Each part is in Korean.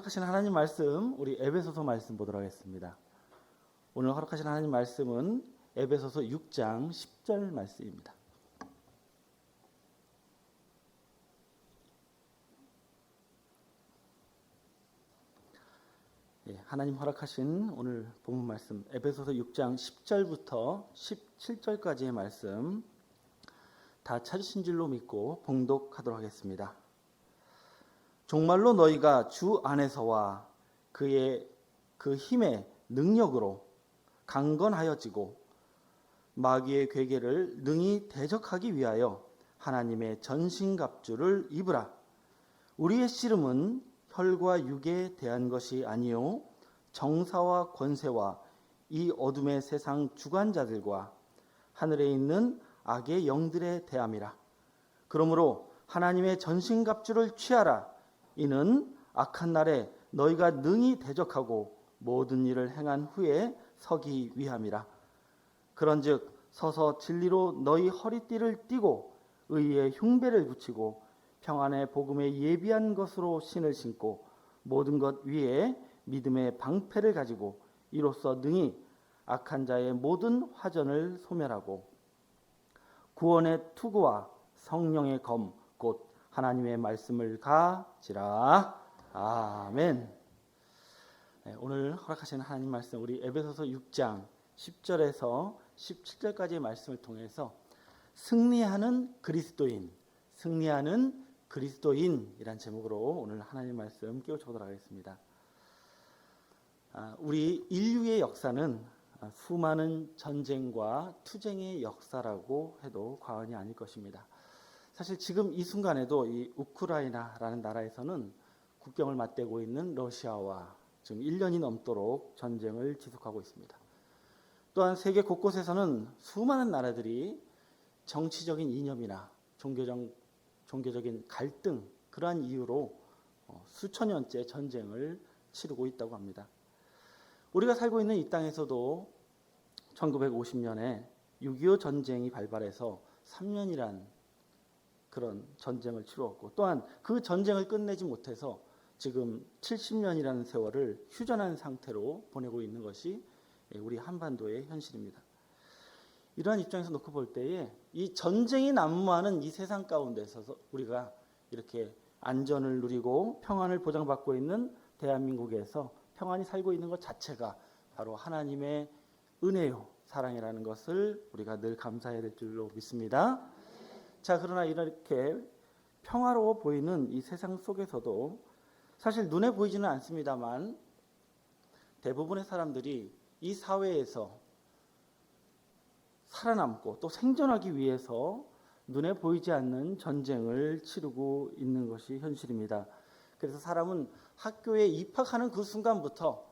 허락하신 하나님 말씀, 우리 에베소서 말씀 보도록 하겠습니다. 오늘 허락하신 하나님 말씀은 에베소서 6장 10절 말씀입니다. 하나님 허락하신 오늘 본문 말씀 에베소서 6장 10절부터 17절까지의 말씀 다 찾으신 줄로 믿고 봉독하도록 하겠습니다. 정말로 너희가 주 안에서와 그 힘의 능력으로 강건하여지고 마귀의 괴계를 능히 대적하기 위하여 하나님의 전신갑주를 입으라. 우리의 씨름은 혈과 육에 대한 것이 아니요 정사와 권세와 이 어둠의 세상 주관자들과 하늘에 있는 악의 영들에 대함이라. 그러므로 하나님의 전신갑주를 취하라. 이는 악한 날에 너희가 능히 대적하고 모든 일을 행한 후에 서기 위함이라. 그런즉 서서 진리로 너희 허리띠를 띠고 의의 흉배를 붙이고 평안의 복음에 예비한 것으로 신을 신고 모든 것 위에 믿음의 방패를 가지고 이로써 능히 악한 자의 모든 화전을 소멸하고 구원의 투구와 성령의 검 곧 하나님의 말씀을 가지라. 아멘. 오늘 허락하시는 하나님 말씀 우리 에베소서 6장 10절에서 17절까지의 말씀을 통해서 승리하는 그리스도인이란 제목으로 오늘 하나님 말씀 깨우쳐보도록 하겠습니다. 우리 인류의 역사는 수많은 전쟁과 투쟁의 역사라고 해도 과언이 아닐 것입니다. 사실 지금 이 순간에도 이 우크라이나라는 나라에서는 국경을 맞대고 있는 러시아와 지금 1년이 넘도록 전쟁을 지속하고 있습니다. 또한 세계 곳곳에서는 수많은 나라들이 정치적인 이념이나 종교적인 갈등 그러한 이유로 수천 년째 전쟁을 치르고 있다고 합니다. 우리가 살고 있는 이 땅에서도 1950년에 6.25 전쟁이 발발해서 3년이란 그런 전쟁을 치루었고 또한 그 전쟁을 끝내지 못해서 지금 70년이라는 세월을 휴전한 상태로 보내고 있는 것이 우리 한반도의 현실입니다. 이러한 입장에서 놓고 볼 때에 이 전쟁이 난무하는 이 세상 가운데서 우리가 이렇게 안전을 누리고 평안을 보장받고 있는 대한민국에서 평안히 살고 있는 것 자체가 바로 하나님의 은혜요 사랑이라는 것을 우리가 늘 감사해야 될 줄로 믿습니다. 자, 그러나 이렇게 평화로워 보이는 이 세상 속에서도 사실 눈에 보이지는 않습니다만 대부분의 사람들이 이 사회에서 살아남고 또 생존하기 위해서 눈에 보이지 않는 전쟁을 치르고 있는 것이 현실입니다. 그래서 사람은 학교에 입학하는 그 순간부터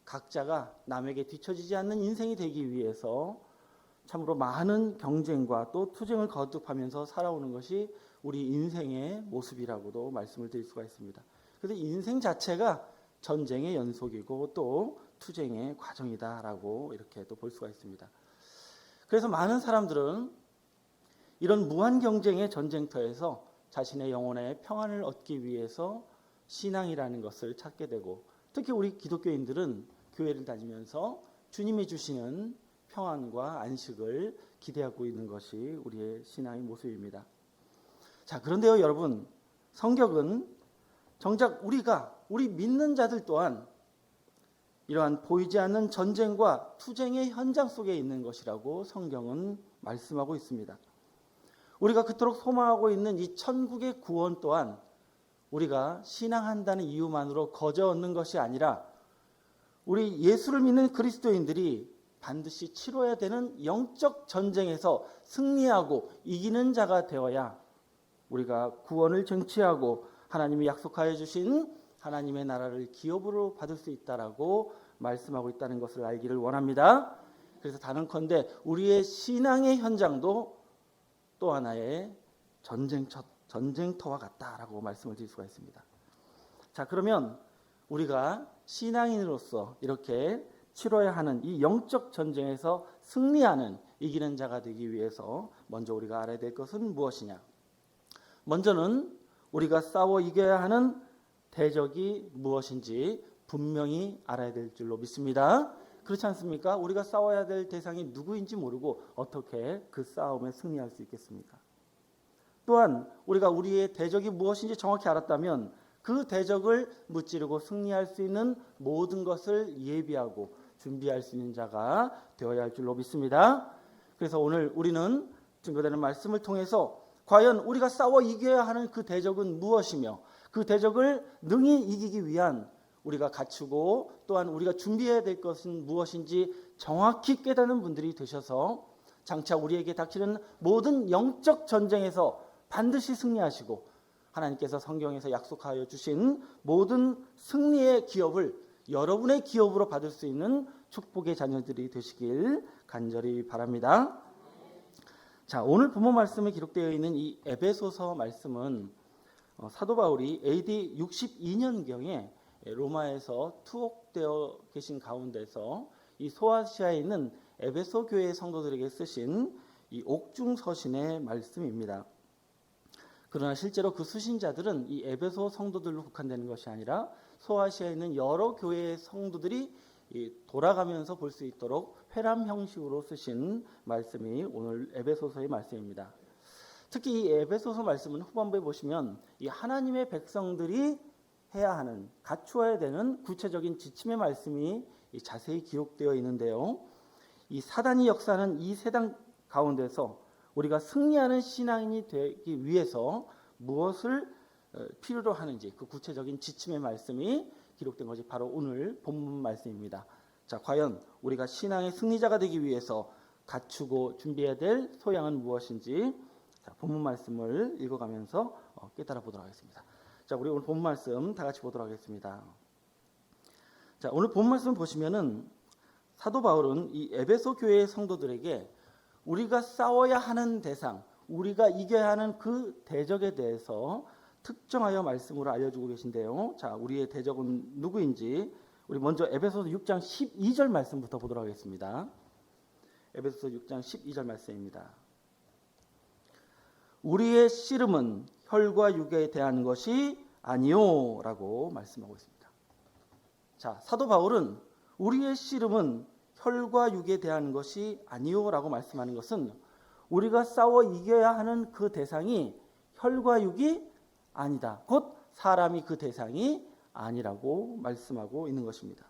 각자가 남에게 뒤처지지 않는 인생이 되기 위해서 참으로 많은 경쟁과 또 투쟁을 거듭하면서 살아오는 것이 우리 인생의 모습이라고도 말씀을 드릴 수가 있습니다. 그래서 인생 자체가 전쟁의 연속이고 또 투쟁의 과정이다라고 이렇게 또 볼 수가 있습니다. 그래서 많은 사람들은 이런 무한 경쟁의 전쟁터에서 자신의 영혼의 평안을 얻기 위해서 신앙이라는 것을 찾게 되고 특히 우리 기독교인들은 교회를 다니면서 주님이 주시는 평안과 안식을 기대하고 있는 것이 우리의 신앙의 모습입니다. 자, 그런데요 여러분, 성경은 정작 우리 믿는 자들 또한 이러한 보이지 않는 전쟁과 투쟁의 현장 속에 있는 것이라고 성경은 말씀하고 있습니다. 우리가 그토록 소망하고 있는 이 천국의 구원 또한 우리가 신앙한다는 이유만으로 거저 얻는 것이 아니라 우리 예수를 믿는 그리스도인들이 반드시 치러야 되는 영적 전쟁에서 승리하고 이기는 자가 되어야 우리가 구원을 쟁취하고 하나님이 약속하여 주신 하나님의 나라를 기업으로 받을 수 있다라고 말씀하고 있다는 것을 알기를 원합니다. 그래서 단언컨대 우리의 신앙의 현장도 또 하나의 전쟁터와 같다라고 말씀을 드릴 수가 있습니다. 자, 그러면 우리가 신앙인으로서 이렇게 치러야 하는 이 영적 전쟁에서 승리하는 이기는 자가 되기 위해서 먼저 우리가 알아야 될 것은 무엇이냐? 먼저는 우리가 싸워 이겨야 하는 대적이 무엇인지 분명히 알아야 될 줄로 믿습니다. 그렇지 않습니까? 우리가 싸워야 될 대상이 누구인지 모르고 어떻게 그 싸움에 승리할 수 있겠습니까? 또한 우리가 우리의 대적이 무엇인지 정확히 알았다면 그 대적을 무찌르고 승리할 수 있는 모든 것을 예비하고 준비할 수 있는 자가 되어야 할 줄로 믿습니다. 그래서 오늘 우리는 증거되는 말씀을 통해서 과연 우리가 싸워 이겨야 하는 그 대적은 무엇이며 그 대적을 능히 이기기 위한 우리가 갖추고 또한 우리가 준비해야 될 것은 무엇인지 정확히 깨닫는 분들이 되셔서 장차 우리에게 닥치는 모든 영적 전쟁에서 반드시 승리하시고 하나님께서 성경에서 약속하여 주신 모든 승리의 기업을 여러분의 기업으로 받을 수 있는 축복의 자녀들이 되시길 간절히 바랍니다. 자, 오늘 본문 말씀에 기록되어 있는 이 에베소서 말씀은 사도 바울이 AD 62년경에 로마에서 투옥되어 계신 가운데서 이 소아시아에 있는 에베소 교회의 성도들에게 쓰신 이 옥중 서신의 말씀입니다. 그러나 실제로 그 수신자들은 이 에베소 성도들로 국한되는 것이 아니라 소아시아에 있는 여러 교회의 성도들이 돌아가면서 볼 수 있도록 회람 형식으로 쓰신 말씀이 오늘 에베소서의 말씀입니다. 특히 이 에베소서 말씀은 후반부에 보시면 이 하나님의 백성들이 해야 하는, 갖추어야 되는 구체적인 지침의 말씀이 자세히 기록되어 있는데요. 이 사단이 역사하는 이 세상 가운데서 우리가 승리하는 신앙인이 되기 위해서 무엇을 필요로 하는지 그 구체적인 지침의 말씀이 기록된 것이 바로 오늘 본문 말씀입니다. 자, 과연 우리가 신앙의 승리자가 되기 위해서 갖추고 준비해야 될 소양은 무엇인지 자, 본문 말씀을 읽어가면서 깨달아 보도록 하겠습니다. 자, 우리 오늘 본문 말씀 다 같이 보도록 하겠습니다. 자, 오늘 본문 말씀 보시면은 사도 바울은 이 에베소 교회의 성도들에게 우리가 싸워야 하는 대상, 우리가 이겨야 하는 그 대적에 대해서 특정하여 말씀으로 알려주고 계신데요. 자, 우리의 대적은 누구인지 우리 먼저 에베소서 6장 12절 말씀부터 보도록 하겠습니다. 에베소서 6장 12절 말씀입니다. 우리의 씨름은 혈과 육에 대한 것이 아니요 라고 말씀하고 있습니다. 자, 사도 바울은 우리의 씨름은 혈과 육에 대한 것이 아니요 라고 말씀하는 것은 우리가 싸워 이겨야 하는 그 대상이 혈과 육이 아니다. 곧 사람이 그 대상이 아니라고 말씀하고 있는 것입니다.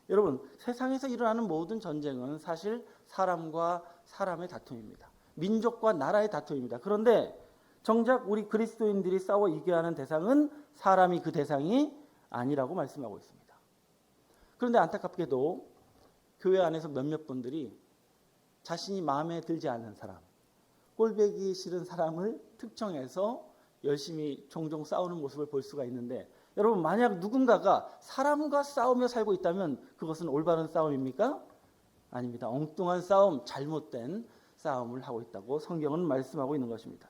여러분, 세상에서 일어나는 모든 전쟁은 사실 사람과 사람의 다툼입니다. 민족과 나라의 다툼입니다. 그런데 정작 우리 그리스도인들이 싸워 이겨야 하는 대상은 사람이 그 대상이 아니라고 말씀하고 있습니다. 그런데 안타깝게도 교회 안에서 몇몇 분들이 자신이 마음에 들지 않는 사람, 꼴배기 싫은 사람을 특정해서 열심히 종종 싸우는 모습을 볼 수가 있는데 여러분, 만약 누군가가 사람과 싸우며 살고 있다면 그것은 올바른 싸움입니까? 아닙니다. 엉뚱한 싸움, 잘못된 싸움을 하고 있다고 성경은 말씀하고 있는 것입니다.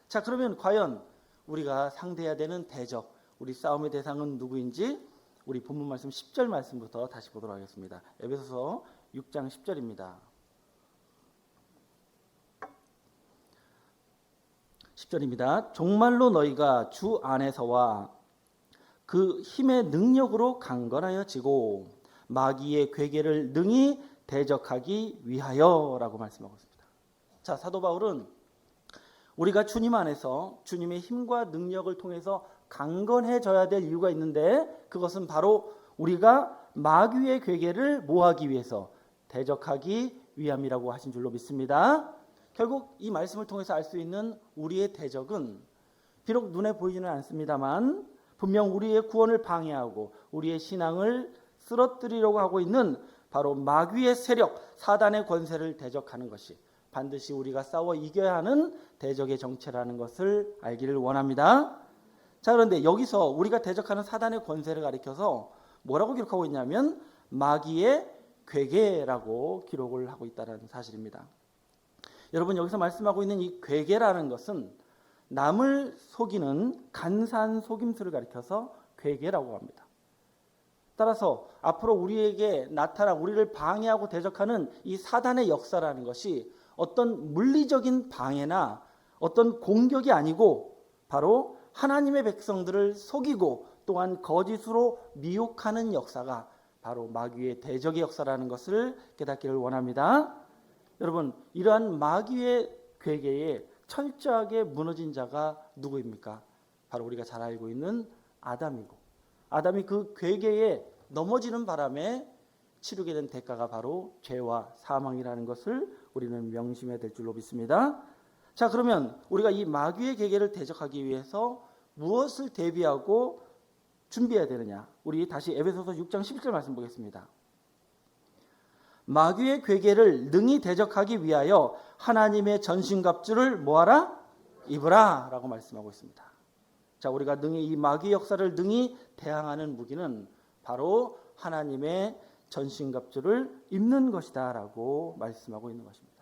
자, 그러면 과연 우리가 상대해야 되는 대적, 우리 싸움의 대상은 누구인지 우리 본문 말씀 10절 말씀부터 다시 보도록 하겠습니다. 에베소서 6장 10절입니다. 10절입니다. 정말로 너희가 주 안에서와 그 힘의 능력으로 강건하여 지고 마귀의 괴계를 능히 대적하기 위하여라고 말씀하고 있습니다. 자, 사도 바울은 우리가 주님 안에서 주님의 힘과 능력을 통해서 강건해져야 될 이유가 있는데 그것은 바로 우리가 마귀의 괴계를 모하기 위해서 대적하기 위함이라고 하신 줄로 믿습니다. 결국 이 말씀을 통해서 알 수 있는 우리의 대적은 비록 눈에 보이지는 않습니다만 분명 우리의 구원을 방해하고 우리의 신앙을 쓰러뜨리려고 하고 있는 바로 마귀의 세력, 사단의 권세를 대적하는 것이 반드시 우리가 싸워 이겨야 하는 대적의 정체라는 것을 알기를 원합니다. 자, 그런데 여기서 우리가 대적하는 사단의 권세를 가리켜서 뭐라고 기록하고 있냐면 마귀의 괴계라고 기록을 하고 있다는 사실입니다. 여러분, 여기서 말씀하고 있는 이 괴계라는 것은 남을 속이는 간사한 속임수를 가리켜서 괴계라고 합니다. 따라서 앞으로 우리에게 나타나 우리를 방해하고 대적하는 이 사단의 역사라는 것이 어떤 물리적인 방해나 어떤 공격이 아니고 바로 하나님의 백성들을 속이고 또한 거짓으로 미혹하는 역사가 바로 마귀의 대적의 역사라는 것을 깨닫기를 원합니다. 여러분, 이러한 마귀의 괴계에 철저하게 무너진 자가 누구입니까? 바로 우리가 잘 알고 있는 아담이고, 아담이 그 괴계에 넘어지는 바람에 치르게 된 대가가 바로 죄와 사망이라는 것을 우리는 명심해야 될 줄로 믿습니다. 자, 그러면 우리가 이 마귀의 괴계를 대적하기 위해서 무엇을 대비하고 준비해야 되느냐? 우리 다시 에베소서 6장 11절 말씀 보겠습니다. 마귀의 괴계를 능히 대적하기 위하여 하나님의 전신갑주를 뭐하라? 입으라 라고 말씀하고 있습니다. 자, 우리가 능히 이 마귀 역사를 능히 대항하는 무기는 바로 하나님의 전신갑주를 입는 것이다 라고 말씀하고 있는 것입니다.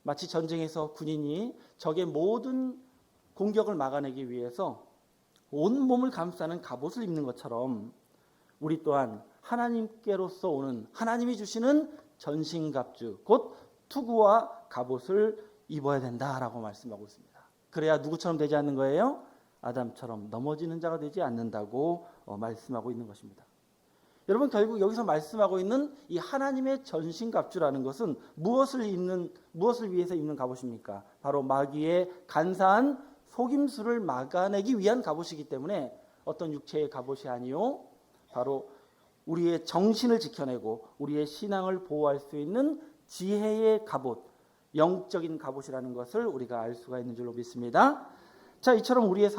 마치 전쟁에서 군인이 적의 모든 공격을 막아내기 위해서 온 몸을 감싸는 갑옷을 입는 것처럼 우리 또한 하나님께로서 오는 하나님이 주시는 전신갑주 곧 투구와 갑옷을 입어야 된다라고 말씀하고 있습니다. 그래야 누구처럼 되지 않는 거예요? 아담처럼 넘어지는 자가 되지 않는다고 말씀하고 있는 것입니다. 여러분, 결국 여기서 말씀하고 있는 이 하나님의 전신갑주라는 것은 무엇을 위해서 입는 갑옷입니까? 바로 마귀의 간사한 속임수를 막아내기 위한 갑옷이기 때문에 어떤 육체의 갑옷이 아니요, 바로 우리의 정신을 지켜내고 우리의 신앙을 보호할 수 있는 지혜의 갑옷, 영적인 갑옷이라는 것을 우리가 알 수가 있는 줄로 믿습니다. 자, 이처럼 우리의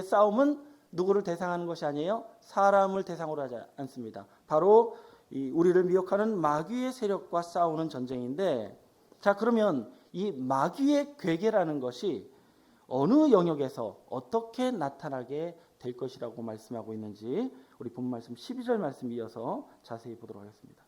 싸움은 누구를 대상하는 것이 아니에요. 사람을 대상으로 하지 않습니다. 바로 우리를 미혹하는 마귀의 세력과 싸우는 전쟁인데, 자, 그러면 이 마귀의 괴계라는 것이 어느 영역에서 어떻게 나타나게 될 것이라고 말씀하고 있는지 우리 본 말씀 12절 말씀 이어서 자세히 보도록 하겠습니다.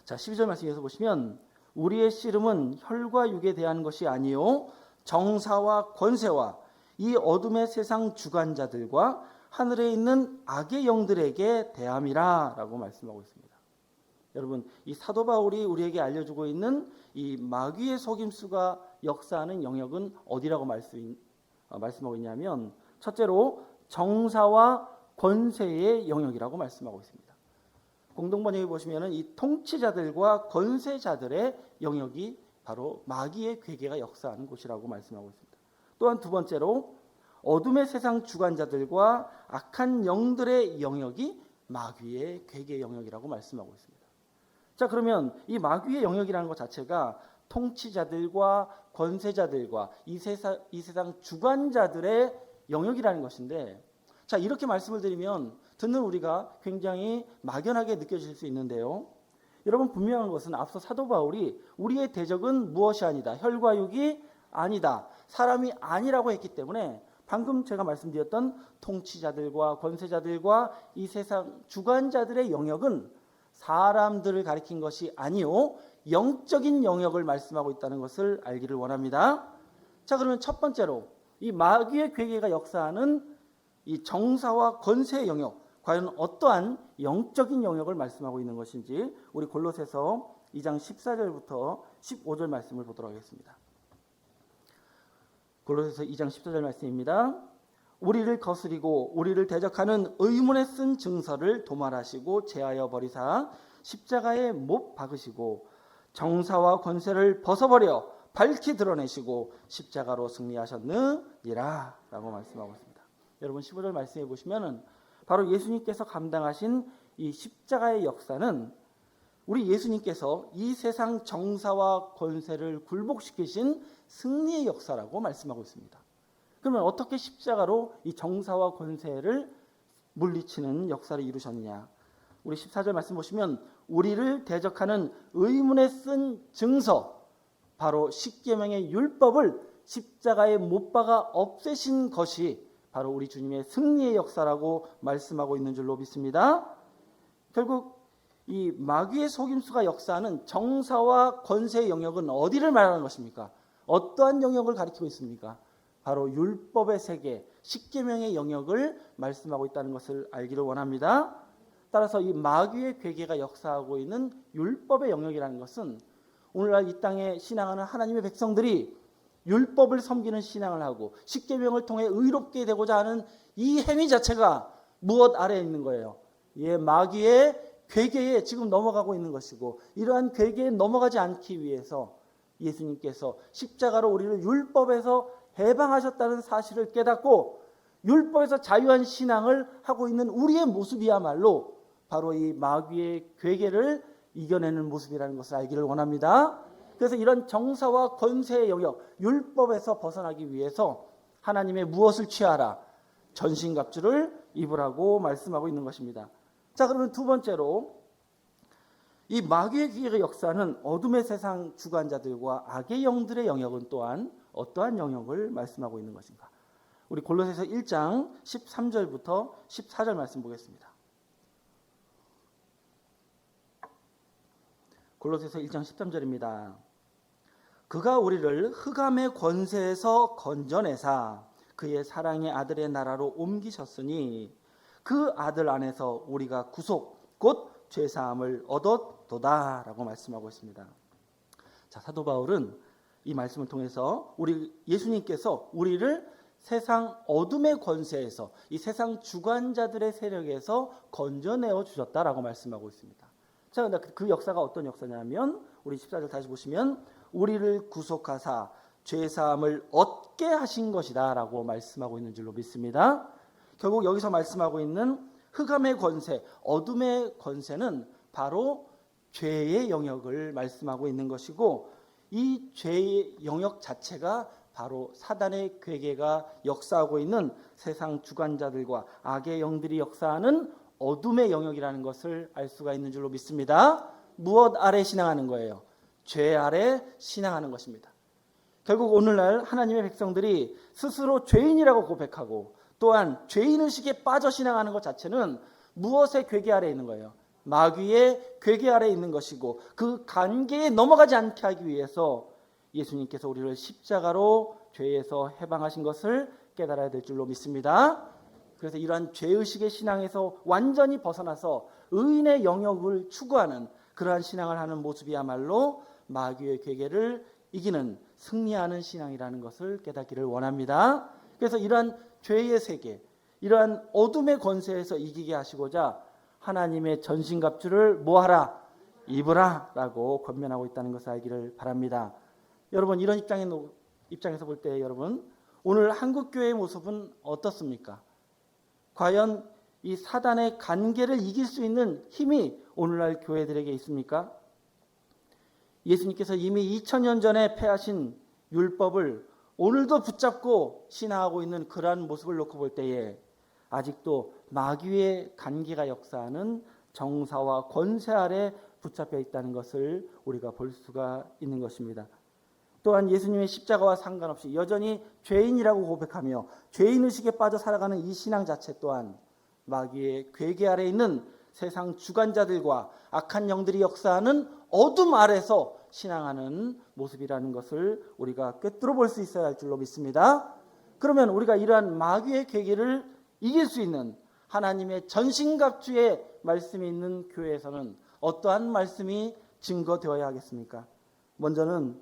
자, 12절 말씀 이어서 보시면 우리의 씨름은 혈과 육에 대한 것이 아니요 정사와 권세와 이 어둠의 세상 주관자들과 하늘에 있는 악의 영들에게 대함이라 라고 말씀하고 있습니다. 여러분, 이 사도 바울이 우리에게 알려주고 있는 이 마귀의 속임수가 역사하는 영역은 어디라고 말씀하고 있냐면, 첫째로 정사와 권세의 영역이라고 말씀하고 있습니다. 공동번역에 보시면 이 통치자들과 권세자들의 영역이 바로 마귀의 괴계가 역사하는 곳이라고 말씀하고 있습니다. 또한 두 번째로 어둠의 세상 주관자들과 악한 영들의 영역이 마귀의 괴계 영역이라고 말씀하고 있습니다. 자, 그러면 이 마귀의 영역이라는 것 자체가 통치자들과 권세자들과 이 세상 주관자들의 영역이라는 것인데, 자, 이렇게 말씀을 드리면 듣는 우리가 굉장히 막연하게 느껴질 수 있는데요. 여러분, 분명한 것은 앞서 사도 바울이 우리의 대적은 무엇이 아니다, 혈과 육이 아니다, 사람이 아니라고 했기 때문에 방금 제가 말씀드렸던 통치자들과 권세자들과 이 세상 주관자들의 영역은 사람들을 가리킨 것이 아니요 영적인 영역을 말씀하고 있다는 것을 알기를 원합니다. 자, 그러면 첫 번째로 이 마귀의 괴계가 역사하는 이 정사와 권세의 영역, 과연 어떠한 영적인 영역을 말씀하고 있는 것인지 우리 골로새서 2장 14절부터 15절 말씀을 보도록 하겠습니다. 골로새서 2장 14절 말씀입니다. 우리를 거스리고 우리를 대적하는 의문에 쓴 증서를 도말하시고 제하여 버리사 십자가에 못 박으시고 정사와 권세를 벗어버려 밝히 드러내시고 십자가로 승리하셨느니라 라고 말씀하고 있습니다. 여러분, 15절 말씀해 보시면 바로 예수님께서 감당하신 이 십자가의 역사는 우리 예수님께서 이 세상 정사와 권세를 굴복시키신 승리의 역사라고 말씀하고 있습니다. 그러면 어떻게 십자가로 이 정사와 권세를 물리치는 역사를 이루셨느냐? 우리 14절 말씀 보시면 우리를 대적하는 의문에 쓴 증서, 바로 십계명의 율법을 십자가에 못 박아 없애신 것이 바로 우리 주님의 승리의 역사라고 말씀하고 있는 줄로 믿습니다. 결국 이 마귀의 속임수가 역사하는 정사와 권세의 영역은 어디를 말하는 것입니까? 어떠한 영역을 가리키고 있습니까? 바로 율법의 세계, 십계명의 영역을 말씀하고 있다는 것을 알기를 원합니다. 따라서 이 마귀의 괴계가 역사하고 있는 율법의 영역이라는 것은 오늘날 이 땅에 신앙하는 하나님의 백성들이 율법을 섬기는 신앙을 하고 십계명을 통해 의롭게 되고자 하는 이 행위 자체가 무엇 아래에 있는 거예요? 마귀의 괴계에 지금 넘어가고 있는 것이고, 이러한 괴계에 넘어가지 않기 위해서 예수님께서 십자가로 우리를 율법에서 해방하셨다는 사실을 깨닫고 율법에서 자유한 신앙을 하고 있는 우리의 모습이야말로 바로 이 마귀의 괴계를 이겨내는 모습이라는 것을 알기를 원합니다. 그래서 이런 정사와 권세의 영역, 율법에서 벗어나기 위해서 하나님의 무엇을 취하라? 전신갑주를 입으라고 말씀하고 있는 것입니다. 자, 그러면 두 번째로 이 마귀의 기계의 역사는 어둠의 세상 주관자들과 악의 영들의 영역은 또한 어떠한 영역을 말씀하고 있는 것인가? 우리 골로새서 1장 13절부터 14절 말씀 보겠습니다. 골로새서 1장 13절입니다. 그가 우리를 흑암의 권세에서 건져내사 그의 사랑의 아들의 나라로 옮기셨으니 그 아들 안에서 우리가 구속 곧 죄사함을 얻었도다 라고 말씀하고 있습니다. 자, 사도 바울은 이 말씀을 통해서 우리 예수님께서 우리를 세상 어둠의 권세에서 이 세상 주관자들의 세력에서 건져내어 주셨다라고 말씀하고 있습니다. 자, 근데 그 역사가 어떤 역사냐면 우리 14절 다시 보시면 우리를 구속하사 죄사함을 얻게 하신 것이다 라고 말씀하고 있는 줄로 믿습니다. 결국 여기서 말씀하고 있는 흑암의 권세, 어둠의 권세는 바로 죄의 영역을 말씀하고 있는 것이고, 이 죄의 영역 자체가 바로 사단의 괴계가 역사하고 있는 세상 주관자들과 악의 영들이 역사하는 어둠의 영역이라는 것을 알 수가 있는 줄로 믿습니다. 무엇 아래 신앙하는 거예요? 죄 아래 신앙하는 것입니다. 결국 오늘날 하나님의 백성들이 스스로 죄인이라고 고백하고 또한 죄인의식에 빠져 신앙하는 것 자체는 무엇의 괴계 아래에 있는 거예요? 마귀의 괴계 아래에 있는 것이고, 그 관계에 넘어가지 않게 하기 위해서 예수님께서 우리를 십자가로 죄에서 해방하신 것을 깨달아야 될 줄로 믿습니다. 그래서 이러한 죄의식의 신앙에서 완전히 벗어나서 의인의 영역을 추구하는 그러한 신앙을 하는 모습이야말로 마귀의 괴계를 이기는 승리하는 신앙이라는 것을 깨닫기를 원합니다. 그래서 이러한 죄의 세계, 이러한 어둠의 권세에서 이기게 하시고자 하나님의 전신갑주를 뭐하라? 입으라 라고 권면하고 있다는 것을 알기를 바랍니다. 여러분, 이런 입장에서 볼 때 여러분, 오늘 한국교회의 모습은 어떻습니까? 과연 이 사단의 관계를 이길 수 있는 힘이 오늘날 교회들에게 있습니까? 예수님께서 이미 2000년 전에 폐하신 율법을 오늘도 붙잡고 신앙하고 있는 그러한 모습을 놓고 볼 때에 아직도 마귀의 관계가 역사하는 정사와 권세 아래 붙잡혀 있다는 것을 우리가 볼 수가 있는 것입니다. 또한 예수님의 십자가와 상관없이 여전히 죄인이라고 고백하며 죄인의식에 빠져 살아가는 이 신앙 자체 또한 마귀의 괴계 아래 있는 세상 주관자들과 악한 영들이 역사하는 어둠 아래서 신앙하는 모습이라는 것을 우리가 꿰뚫어 볼 수 있어야 할 줄로 믿습니다. 그러면 우리가 이러한 마귀의 괴계를 이길 수 있는 하나님의 전신갑주의 말씀이 있는 교회에서는 어떠한 말씀이 증거되어야 하겠습니까? 먼저는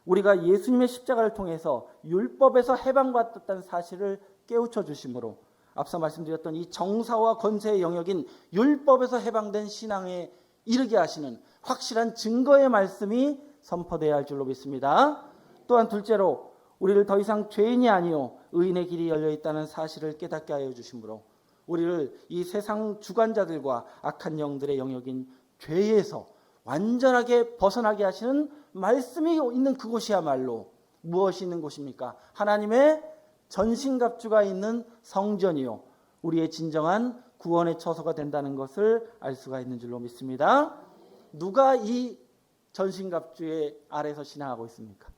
우리가 예수님의 십자가를 통해서 율법에서 해방받았다는 사실을 깨우쳐 주심으로 앞서 말씀드렸던 이 정사와 권세의 영역인 율법에서 해방된 신앙에 이르게 하시는 확실한 증거의 말씀이 선포되어야 할 줄로 믿습니다. 또한 둘째로 우리를 더 이상 죄인이 아니요 의인의 길이 열려있다는 사실을 깨닫게 하여 주심으로 우리를 이 세상 주관자들과 악한 영들의 영역인 죄에서 완전하게 벗어나게 하시는 말씀이 있는 그곳이야말로 무엇이 있는 곳입니까? 하나님의 전신갑주가 있는 성전이요 우리의 진정한 구원의 처소가 된다는 것을 알 수가 있는 줄로 믿습니다. 누가 이 전신갑주의 아래서 신앙하고 있습니까?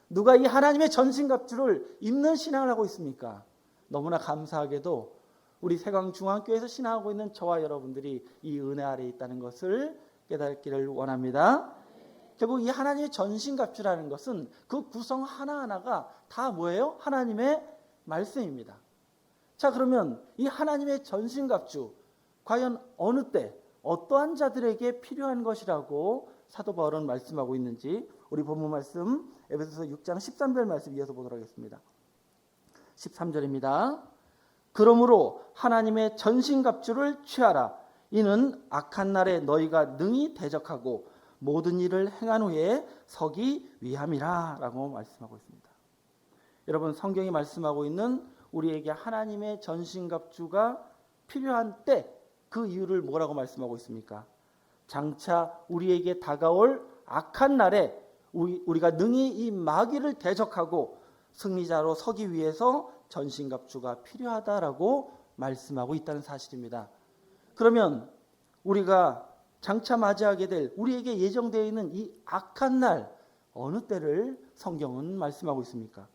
누가 이 하나님의 전신갑주를 입는 신앙을 하고 있습니까? 너무나 감사하게도 우리 세광중앙교회에서 신앙하고 있는 저와 여러분들이 이 은혜 아래에 있다는 것을 깨닫기를 원합니다. 결국 이 하나님의 전신갑주라는 것은 그 구성 하나하나가 다 뭐예요? 하나님의 말씀입니다. 자, 그러면 이 하나님의 전신갑주 과연 어느 때 어떠한 자들에게 필요한 것이라고 사도 바울은 말씀하고 있는지 우리 본문 말씀 에베소서 6장 13절 말씀 이어서 보도록 하겠습니다. 13절입니다. 그러므로 하나님의 전신갑주를 취하라. 이는 악한 날에 너희가 능히 대적하고 모든 일을 행한 후에 서기 위함이라 라고 말씀하고 있습니다. 여러분, 성경이 말씀하고 있는 우리에게 하나님의 전신갑주가 필요한 때, 그 이유를 뭐라고 말씀하고 있습니까? 장차 우리에게 다가올 악한 날에 우리가 능히 이 마귀를 대적하고 승리자로 서기 위해서 전신갑주가 필요하다라고 말씀하고 있다는 사실입니다. 그러면 우리가 장차 맞이하게 될, 우리에게 예정되어 있는 이 악한 날, 어느 때를 성경은 말씀하고 있습니까?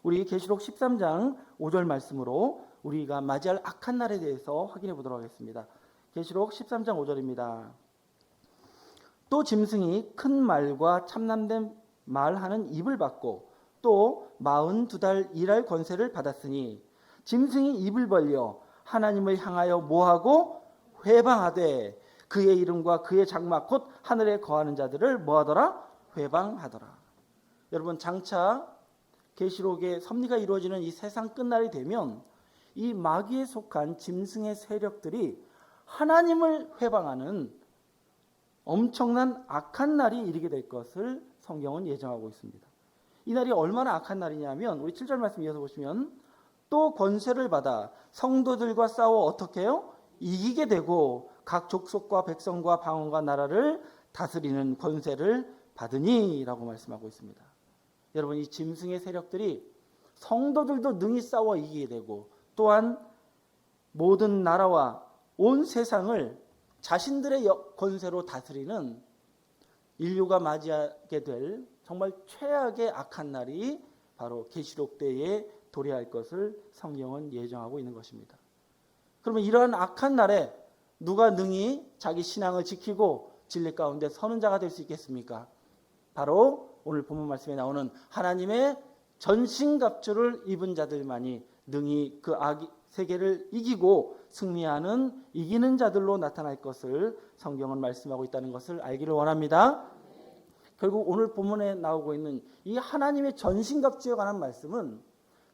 우리 계시록 13장 5절 말씀으로 우리가 맞이할 악한 날에 대해서 확인해 보도록 하겠습니다. 계시록 13장 5절입니다. 또 짐승이 큰 말과 참남된 말하는 입을 받고 또 42달 일할 권세를 받았으니 짐승이 입을 벌려 하나님을 향하여 모하고 회방하되 그의 이름과 그의 장막 곧 하늘에 거하는 자들을 뭐하더라? 회방하더라. 여러분, 장차 계시록의 섭리가 이루어지는 이 세상 끝날이 되면 이 마귀에 속한 짐승의 세력들이 하나님을 회방하는 엄청난 악한 날이 이르게 될 것을 성경은 예정하고 있습니다. 이 날이 얼마나 악한 날이냐면 우리 7절 말씀 이어서 보시면 또 권세를 받아 성도들과 싸워 어떻게 해요? 이기게 되고 각 족속과 백성과 방언과 나라를 다스리는 권세를 받으니 라고 말씀하고 있습니다. 여러분, 이 짐승의 세력들이 성도들도 능히 싸워 이기게 되고 또한 모든 나라와 온 세상을 자신들의 권세로 다스리는 인류가 맞이하게 될 정말 최악의 악한 날이 바로 계시록 때에 도래할 것을 성경은 예정하고 있는 것입니다. 그러면 이러한 악한 날에 누가 능히 자기 신앙을 지키고 진리 가운데 서는 자가 될 수 있겠습니까? 바로 오늘 본문 말씀에 나오는 하나님의 전신갑주를 입은 자들만이 능히 그 악 세계를 이기고 승리하는 이기는 자들로 나타날 것을 성경은 말씀하고 있다는 것을 알기를 원합니다. 결국 오늘 본문에 나오고 있는 이 하나님의 전신갑주에 관한 말씀은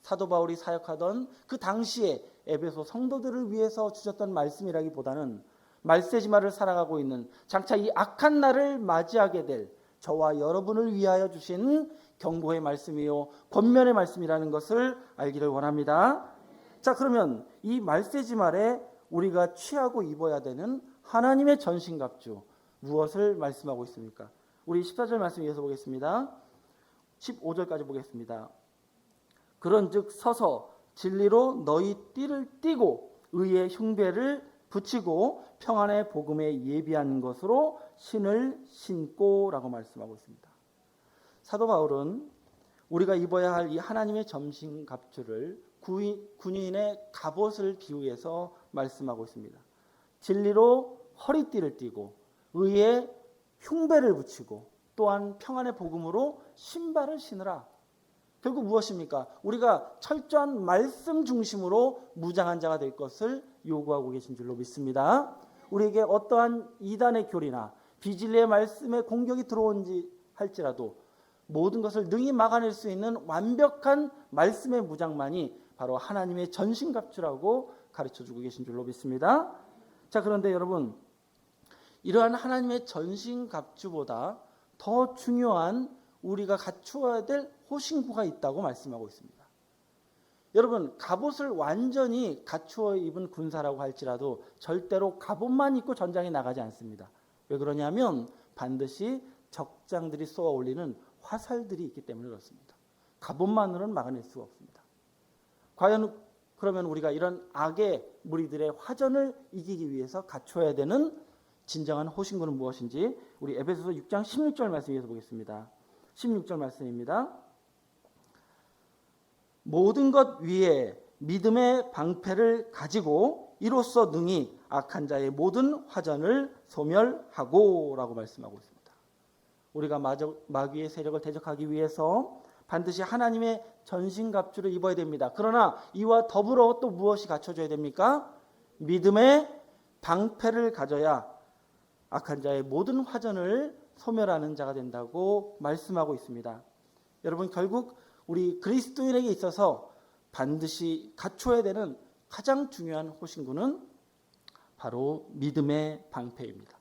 사도 바울이 사역하던 그 당시에 에베소 성도들을 위해서 주셨던 말씀이라기보다는 말세지마를 살아가고 있는 장차 이 악한 날을 맞이하게 될 저와 여러분을 위하여 주신 경고의 말씀이요 권면의 말씀이라는 것을 알기를 원합니다. 자, 그러면 이 말세지말에 우리가 취하고 입어야 되는 하나님의 전신갑주, 무엇을 말씀하고 있습니까? 우리 14절 말씀 이어서 보겠습니다. 15절까지 보겠습니다. 그런즉 서서 진리로 너희 띠를 띠고 의의 흉배를 붙이고 평안의 복음에 예비한 것으로 신을 신고 라고 말씀하고 있습니다. 사도 바울은 우리가 입어야 할 이 하나님의 전신갑주를 군인의 갑옷을 비유해서 말씀하고 있습니다. 진리로 허리띠를 띠고 의의 흉배를 붙이고 또한 평안의 복음으로 신발을 신으라. 결국 무엇입니까? 우리가 철저한 말씀 중심으로 무장한 자가 될 것을 요구하고 계신 줄로 믿습니다. 우리에게 어떠한 이단의 교리나 비진리의 말씀에 공격이 들어온지 할지라도 모든 것을 능히 막아낼 수 있는 완벽한 말씀의 무장만이 바로 하나님의 전신갑주라고 가르쳐주고 계신 줄로 믿습니다. 자, 그런데 여러분, 이러한 하나님의 전신갑주보다 더 중요한 우리가 갖추어야 될 호신구가 있다고 말씀하고 있습니다. 여러분, 갑옷을 완전히 갖추어 입은 군사라고 할지라도 절대로 갑옷만 입고 전장에 나가지 않습니다. 왜 그러냐면 반드시 적장들이 쏘아 올리는 화살들이 있기 때문에 그렇습니다. 갑옷만으로는 막아낼 수가 없습니다. 과연 그러면 우리가 이런 악의 무리들의 화전을 이기기 위해서 갖춰야 되는 진정한 호신구는 무엇인지 우리 에베소서 6장 16절 말씀에서 보겠습니다. 16절 말씀입니다. 모든 것 위에 믿음의 방패를 가지고 이로써 능히 악한 자의 모든 화전을 소멸하고 라고 말씀하고 있습니다. 우리가 마귀의 세력을 대적하기 위해서 반드시 하나님의 전신갑주를 입어야 됩니다. 그러나 이와 더불어 또 무엇이 갖춰져야 됩니까? 믿음의 방패를 가져야 악한 자의 모든 화전을 소멸하는 자가 된다고 말씀하고 있습니다. 여러분, 결국 우리 그리스도인에게 있어서 반드시 갖춰야 되는 가장 중요한 호신구는 바로 믿음의 방패입니다.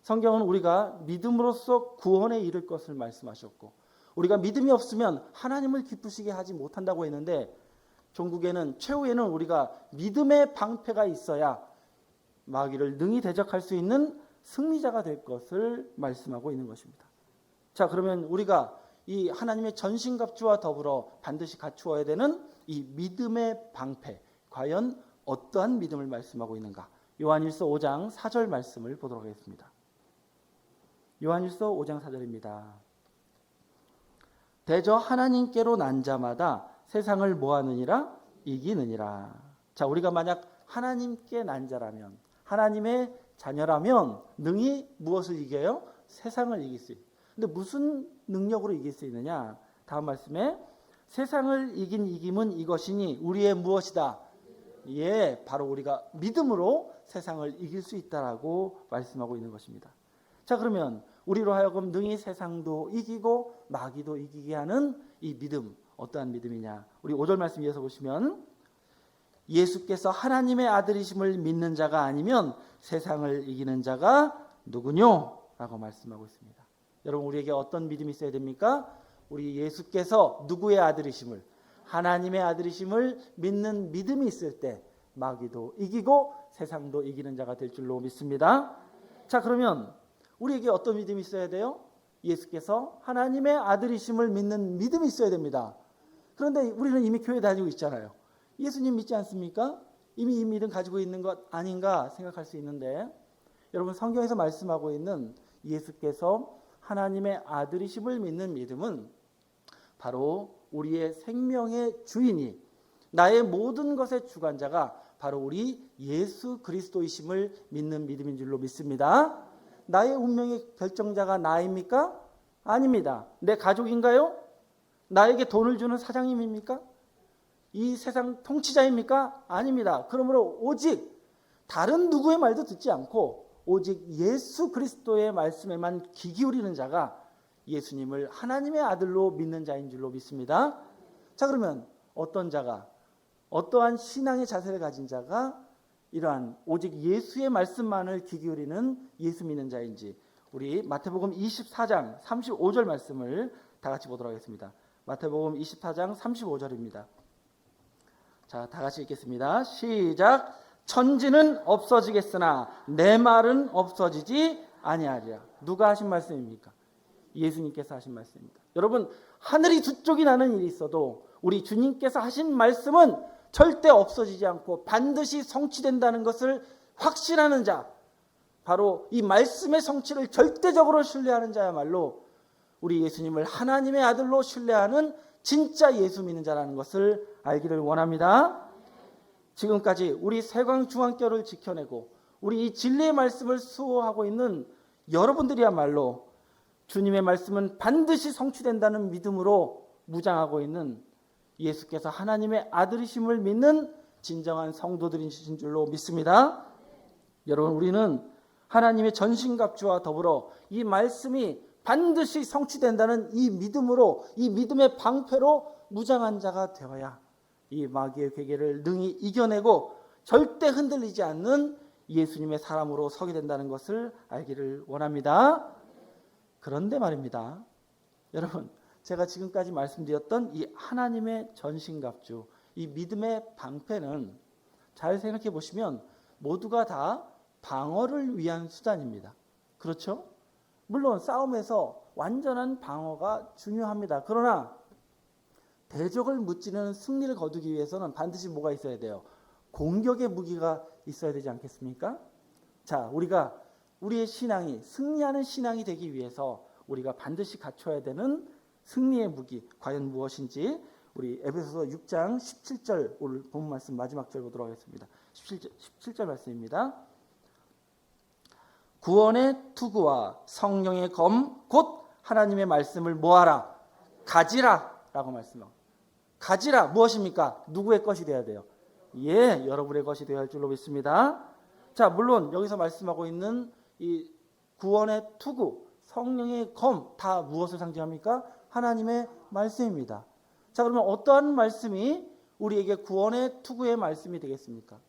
성경은 우리가 믿음으로써 구원에 이를 것을 말씀하셨고, 우리가 믿음이 없으면 하나님을 기쁘시게 하지 못한다고 했는데, 종국에는 최후에는 우리가 믿음의 방패가 있어야 마귀를 능히 대적할 수 있는 승리자가 될 것을 말씀하고 있는 것입니다. 자, 그러면 우리가 이 하나님의 전신갑주와 더불어 반드시 갖추어야 되는 이 믿음의 방패, 과연 어떠한 믿음을 말씀하고 있는가? 요한일서 5장 4절 말씀을 보도록 하겠습니다. 요한일서 5장 4절입니다. 대저 하나님께로 난 자마다 세상을 뭐하느니라? 이기느니라. 자, 우리가 만약 하나님께 난 자라면, 하나님의 자녀라면 능히 무엇을 이겨요? 세상을 이길 수 있어요. 근데 무슨 능력으로 이길 수 있느냐? 다음 말씀에 세상을 이긴 이김은 이것이니 우리의 무엇이다? 예, 바로 우리가 믿음으로 세상을 이길 수 있다라고 말씀하고 있는 것입니다. 자, 그러면 우리로 하여금 능히 세상도 이기고 마귀도 이기게 하는 이 믿음, 어떠한 믿음이냐? 우리 5절 말씀 이어서 보시면 예수께서 하나님의 아들이심을 믿는 자가 아니면 세상을 이기는 자가 누구뇨? 라고 말씀하고 있습니다. 여러분, 우리에게 어떤 믿음이 있어야 됩니까? 우리 예수께서 누구의 아들이심을, 하나님의 아들이심을 믿는 믿음이 있을 때 마귀도 이기고 세상도 이기는 자가 될 줄로 믿습니다. 자, 그러면 우리에게 어떤 믿음이 있어야 돼요? 예수께서 하나님의 아들이심을 믿는 믿음이 있어야 됩니다. 그런데 우리는 이미 교회 다니고 있잖아요. 예수님 믿지 않습니까? 이미 이 믿음 가지고 있는 것 아닌가 생각할 수 있는데, 여러분, 성경에서 말씀하고 있는 예수께서 하나님의 아들이심을 믿는 믿음은 바로 우리의 생명의 주인이, 나의 모든 것의 주관자가 바로 우리 예수 그리스도이심을 믿는 믿음인 줄로 믿습니다. 나의 운명의 결정자가 나입니까? 아닙니다. 내 가족인가요? 나에게 돈을 주는 사장님입니까? 이 세상 통치자입니까? 아닙니다. 그러므로 오직 다른 누구의 말도 듣지 않고 오직 예수 그리스도의 말씀에만 귀 기울이는 자가 예수님을 하나님의 아들로 믿는 자인 줄로 믿습니다. 자, 그러면 어떤 자가, 어떠한 신앙의 자세를 가진 자가 이러한 오직 예수의 말씀만을 귀 기울이는 예수 믿는 자인지, 우리 마태복음 24장 35절 말씀을 다 같이 보도록 하겠습니다. 마태복음 24장 35절입니다. 자, 다 같이 읽겠습니다. 시작. 천지는 없어지겠으나 내 말은 없어지지 아니하리라. 누가 하신 말씀입니까? 예수님께서 하신 말씀입니다. 여러분, 하늘이 두 쪽이 나는 일이 있어도 우리 주님께서 하신 말씀은 절대 없어지지 않고 반드시 성취된다는 것을 확신하는 자, 바로 이 말씀의 성취를 절대적으로 신뢰하는 자야말로 우리 예수님을 하나님의 아들로 신뢰하는 진짜 예수 믿는 자라는 것을 알기를 원합니다. 지금까지 우리 세광중앙교를 지켜내고 우리 이 진리의 말씀을 수호하고 있는 여러분들이야말로 주님의 말씀은 반드시 성취된다는 믿음으로 무장하고 있는 예수께서 하나님의 아들이심을 믿는 진정한 성도들이신 줄로 믿습니다. 여러분, 우리는 하나님의 전신갑주와 더불어 이 말씀이 반드시 성취된다는 이 믿음으로, 이 믿음의 방패로 무장한 자가 되어야 이 마귀의 괴계를 능히 이겨내고 절대 흔들리지 않는 예수님의 사람으로 서게 된다는 것을 알기를 원합니다. 그런데 말입니다, 여러분, 제가 지금까지 말씀드렸던 이 하나님의 전신갑주, 이 믿음의 방패는 잘 생각해 보시면 모두가 다 방어를 위한 수단입니다. 그렇죠? 물론 싸움에서 완전한 방어가 중요합니다. 그러나 대적을 무찌르는 승리를 거두기 위해서는 반드시 뭐가 있어야 돼요? 공격의 무기가 있어야 되지 않겠습니까? 자, 우리가 우리의 신앙이 승리하는 신앙이 되기 위해서 우리가 반드시 갖춰야 되는 승리의 무기 과연 무엇인지 우리 에베소서 6장 17절 오늘 본 말씀 마지막 절 보도록 하겠습니다. 17절 말씀입니다. 구원의 투구와 성령의 검 곧 하나님의 말씀을 뭐하라? 가지라 라고 말씀합니다. 가지라 무엇입니까? 누구의 것이 되어야 돼요? 예, 여러분의 것이 되어야 할 줄로 믿습니다. 자, 물론 여기서 말씀하고 있는 이 구원의 투구, 성령의 검 다 무엇을 상징합니까? 하나님의 말씀입니다. 자, 그러면 어떠한 말씀이 우리에게 구원의 투구의 말씀이 되겠습니까?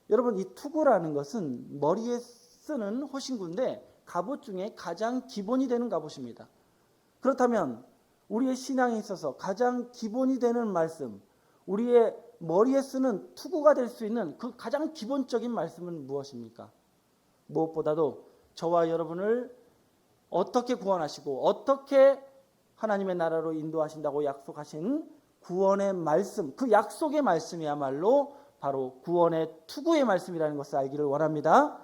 여러분, 이 투구라는 것은 머리에 쓰는 호신구인데 갑옷 중에 가장 기본이 되는 갑옷입니다. 그렇다면 우리의 신앙에 있어서 가장 기본이 되는 말씀, 우리의 머리에 쓰는 투구가 될 수 있는 그 가장 기본적인 말씀은 무엇입니까? 무엇보다도 저와 여러분을 어떻게 구원하시고 어떻게 하나님의 나라로 인도하신다고 약속하신 구원의 말씀, 그 약속의 말씀이야말로 바로 구원의 투구의 말씀이라는 것을 알기를 원합니다.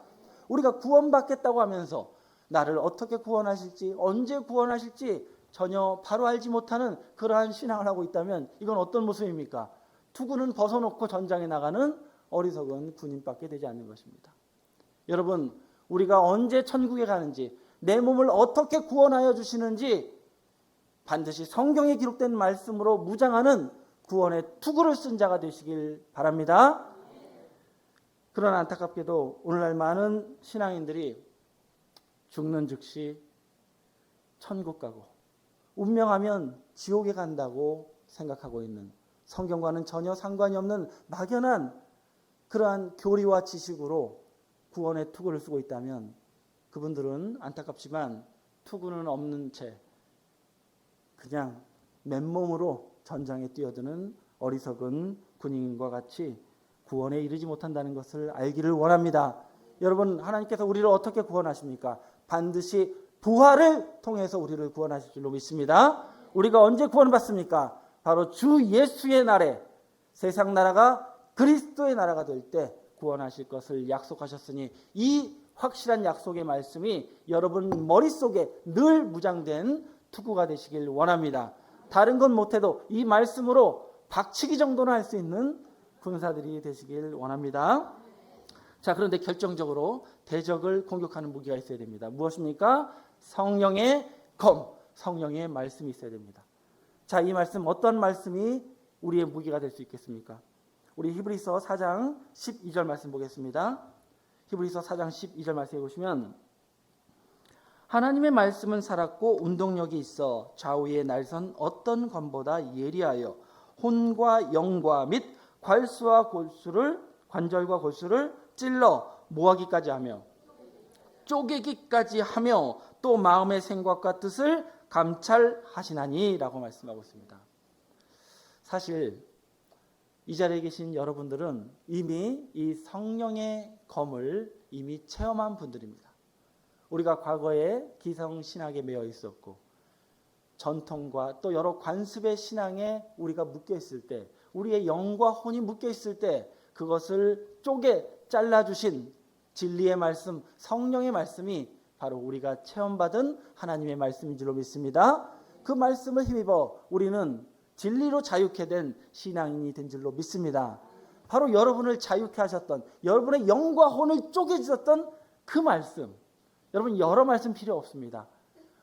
우리가 구원받겠다고 하면서 나를 어떻게 구원하실지, 언제 구원하실지 전혀 바로 알지 못하는 그러한 신앙을 하고 있다면 이건 어떤 모습입니까? 투구는 벗어놓고 전장에 나가는 어리석은 군인밖에 되지 않는 것입니다. 여러분, 우리가 언제 천국에 가는지, 내 몸을 어떻게 구원하여 주시는지 반드시 성경에 기록된 말씀으로 무장하는 구원의 투구를 쓴 자가 되시길 바랍니다. 그러나 안타깝게도 오늘날 많은 신앙인들이 죽는 즉시 천국 가고 운명하면 지옥에 간다고 생각하고 있는, 성경과는 전혀 상관이 없는 막연한 그러한 교리와 지식으로 구원의 투구를 쓰고 있다면 그분들은 안타깝지만 투구는 없는 채 그냥 맨몸으로 전장에 뛰어드는 어리석은 군인과 같이 구원에 이르지 못한다는 것을 알기를 원합니다. 여러분, 하나님께서 우리를 어떻게 구원하십니까? 반드시 부활을 통해서 우리를 구원하실 줄로 믿습니다. 우리가 언제 구원받습니까? 바로 주 예수의 날에 세상 나라가 그리스도의 나라가 될 때 구원하실 것을 약속하셨으니 이 확실한 약속의 말씀이 여러분 머릿속에 늘 무장된 투구가 되시길 원합니다. 다른 건 못해도 이 말씀으로 박치기 정도는 할 수 있는 군사들이 되시길 원합니다. 자, 그런데 결정적으로 대적을 공격하는 무기가 있어야 됩니다. 무엇입니까? 성령의 검, 성령의 말씀이 있어야 됩니다. 자, 이 말씀, 어떤 말씀이 우리의 무기가 될 수 있겠습니까? 우리 히브리서 4장 12절 말씀 보겠습니다. 히브리서 4장 12절 말씀해 보시면 하나님의 말씀은 살았고 운동력이 있어 좌우의 날선 어떤 검보다 예리하여 혼과 영과 및 괄수와 골수를, 관절과 골수를 찔러 모하기까지 하며 쪼개기까지 하며 또 마음의 생각과 뜻을 감찰하시나니 라고 말씀하고 있습니다. 사실 이 자리에 계신 여러분들은 이미 이 성령의 검을 이미 체험한 분들입니다. 우리가 과거에 기성신학에 매여 있었고 전통과 또 여러 관습의 신앙에 우리가 묶여 있을 때, 우리의 영과 혼이 묶여 있을 때 그것을 쪼개 잘라주신 진리의 말씀, 성령의 말씀이 바로 우리가 체험받은 하나님의 말씀인 줄로 믿습니다. 그 말씀을 힘입어 우리는 진리로 자유케 된 신앙인이 된 줄로 믿습니다. 바로 여러분을 자유케 하셨던, 여러분의 영과 혼을 쪼개주셨던 그 말씀, 여러분 여러 말씀 필요 없습니다.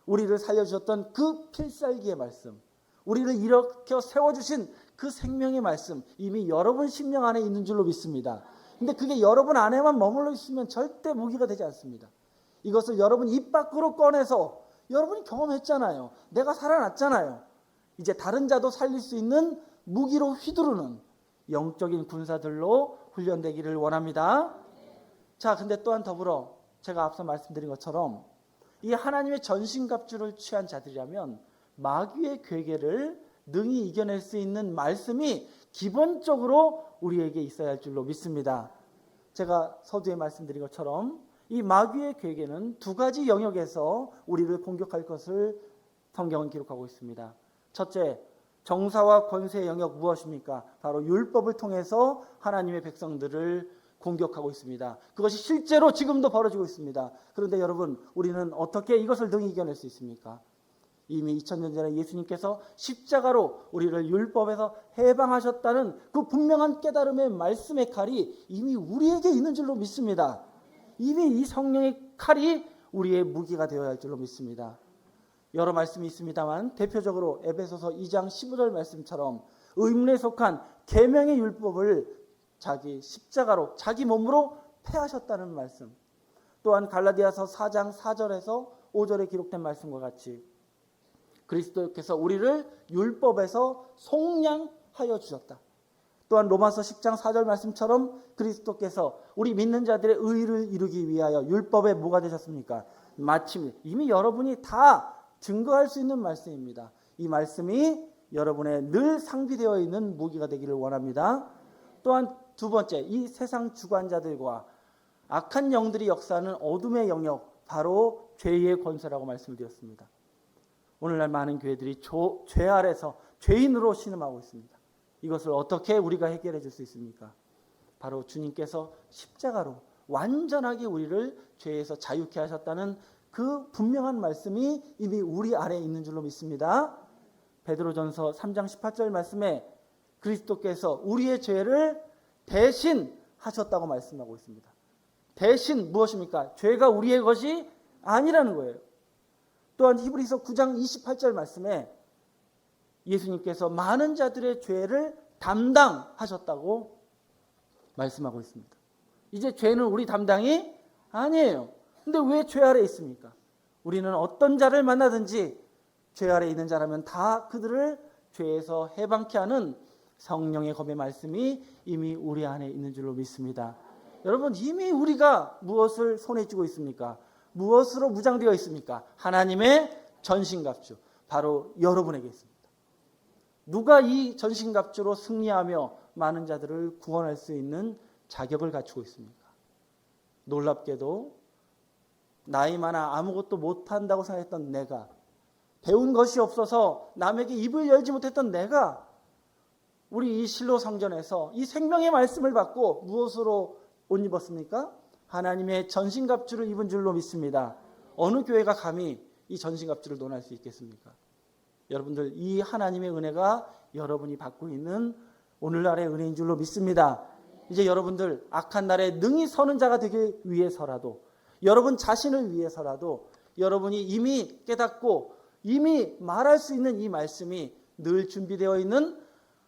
우리를 살려주셨던 그 필살기의 말씀, 우리를 일으켜 세워주신 그 생명의 말씀, 이미 여러분 심령 안에 있는 줄로 믿습니다. 근데 그게 여러분 안에만 머물러 있으면 절대 무기가 되지 않습니다. 이것을 여러분 입 밖으로 꺼내서 여러분이 경험했잖아요. 내가 살아났잖아요. 이제 다른 자도 살릴 수 있는 무기로 휘두르는 영적인 군사들로 훈련되기를 원합니다. 자, 근데 또한 더불어 제가 앞서 말씀드린 것처럼 이 하나님의 전신갑주를 취한 자들이라면 마귀의 괴계를 능히 이겨낼 수 있는 말씀이 기본적으로 우리에게 있어야 할 줄로 믿습니다. 제가 서두에 말씀드린 것처럼 이 마귀의 괴계는 두 가지 영역에서 우리를 공격할 것을 성경은 기록하고 있습니다. 첫째, 정사와 권세의 영역 무엇입니까? 바로 율법을 통해서 하나님의 백성들을 공격하고 있습니다. 그것이 실제로 지금도 벌어지고 있습니다. 그런데 여러분, 우리는 어떻게 이것을 능히 이겨낼 수 있습니까? 이미 2000년 전에 예수님께서 십자가로 우리를 율법에서 해방하셨다는 그 분명한 깨달음의 말씀의 칼이 이미 우리에게 있는 줄로 믿습니다. 이미 이 성령의 칼이 우리의 무기가 되어야 할 줄로 믿습니다. 여러 말씀이 있습니다만 대표적으로 에베소서 2장 15절 말씀처럼 의문에 속한 계명의 율법을 자기 십자가로, 자기 몸으로 패하셨다는 말씀, 또한 갈라디아서 4장 4절에서 5절에 기록된 말씀과 같이 그리스도께서 우리를 율법에서 속량하여 주셨다. 또한 로마서 10장 4절 말씀처럼 그리스도께서 우리 믿는 자들의 의를 이루기 위하여 율법에 뭐가 되셨습니까? 마침 이미 여러분이 다 증거할 수 있는 말씀입니다. 이 말씀이 여러분의 늘 상비되어 있는 무기가 되기를 원합니다. 또한 두 번째, 이 세상 주관자들과 악한 영들이 역사하는 어둠의 영역, 바로 죄의 권세라고 말씀을 드렸습니다. 오늘날 많은 교회들이 죄 아래서 죄인으로 신음하고 있습니다. 이것을 어떻게 우리가 해결해 줄 수 있습니까? 바로 주님께서 십자가로 완전하게 우리를 죄에서 자유케 하셨다는 그 분명한 말씀이 이미 우리 안에 있는 줄로 믿습니다. 베드로전서 3장 18절 말씀에 그리스도께서 우리의 죄를 대신하셨다고 말씀하고 있습니다. 대신 무엇입니까? 죄가 우리의 것이 아니라는 거예요. 또한 히브리서 9장 28절 말씀에 예수님께서 많은 자들의 죄를 담당하셨다고 말씀하고 있습니다. 이제 죄는 우리 담당이 아니에요. 근데 왜 죄 아래 있습니까? 우리는 어떤 자를 만나든지 죄 아래 있는 자라면 다 그들을 죄에서 해방케 하는 성령의 검의 말씀이 이미 우리 안에 있는 줄로 믿습니다. 여러분, 이미 우리가 무엇을 손에 쥐고 있습니까? 무엇으로 무장되어 있습니까? 하나님의 전신갑주, 바로 여러분에게 있습니다. 누가 이 전신갑주로 승리하며 많은 자들을 구원할 수 있는 자격을 갖추고 있습니까? 놀랍게도 나이 많아 아무것도 못한다고 생각했던 내가, 배운 것이 없어서 남에게 입을 열지 못했던 내가, 우리 이 실로 성전에서 이 생명의 말씀을 받고 무엇으로 옷 입었습니까? 하나님의 전신갑주를 입은 줄로 믿습니다. 어느 교회가 감히 이 전신갑주를 논할 수 있겠습니까? 여러분들, 이 하나님의 은혜가 여러분이 받고 있는 오늘날의 은혜인 줄로 믿습니다. 이제 여러분들 악한 날에 능히 서는 자가 되기 위해서라도, 여러분 자신을 위해서라도 여러분이 이미 깨닫고 이미 말할 수 있는 이 말씀이 늘 준비되어 있는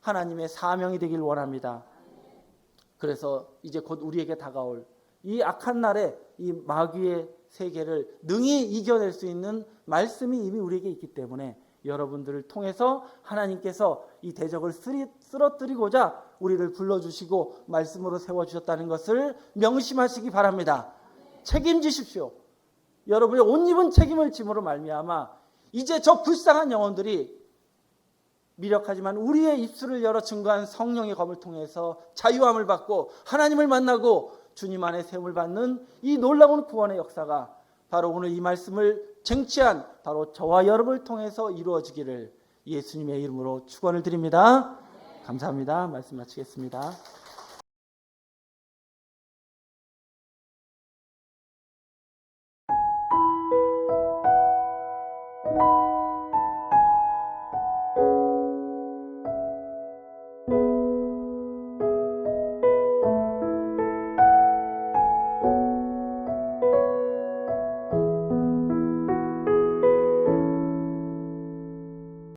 하나님의 사명이 되길 원합니다. 그래서 이제 곧 우리에게 다가올 이 악한 날에 이 마귀의 세계를 능히 이겨낼 수 있는 말씀이 이미 우리에게 있기 때문에 여러분들을 통해서 하나님께서 이 대적을 쓰러뜨리고자 우리를 불러주시고 말씀으로 세워주셨다는 것을 명심하시기 바랍니다. 책임지십시오. 여러분의 옷 입은 책임을 짐으로 말미암아 이제 저 불쌍한 영혼들이 미력하지만 우리의 입술을 열어 증거한 성령의 검을 통해서 자유함을 받고 하나님을 만나고 주님 안에 세움을 받는 이 놀라운 구원의 역사가 바로 오늘 이 말씀을 쟁취한 바로 저와 여러분을 통해서 이루어지기를 예수님의 이름으로 축원을 드립니다. 감사합니다. 말씀 마치겠습니다.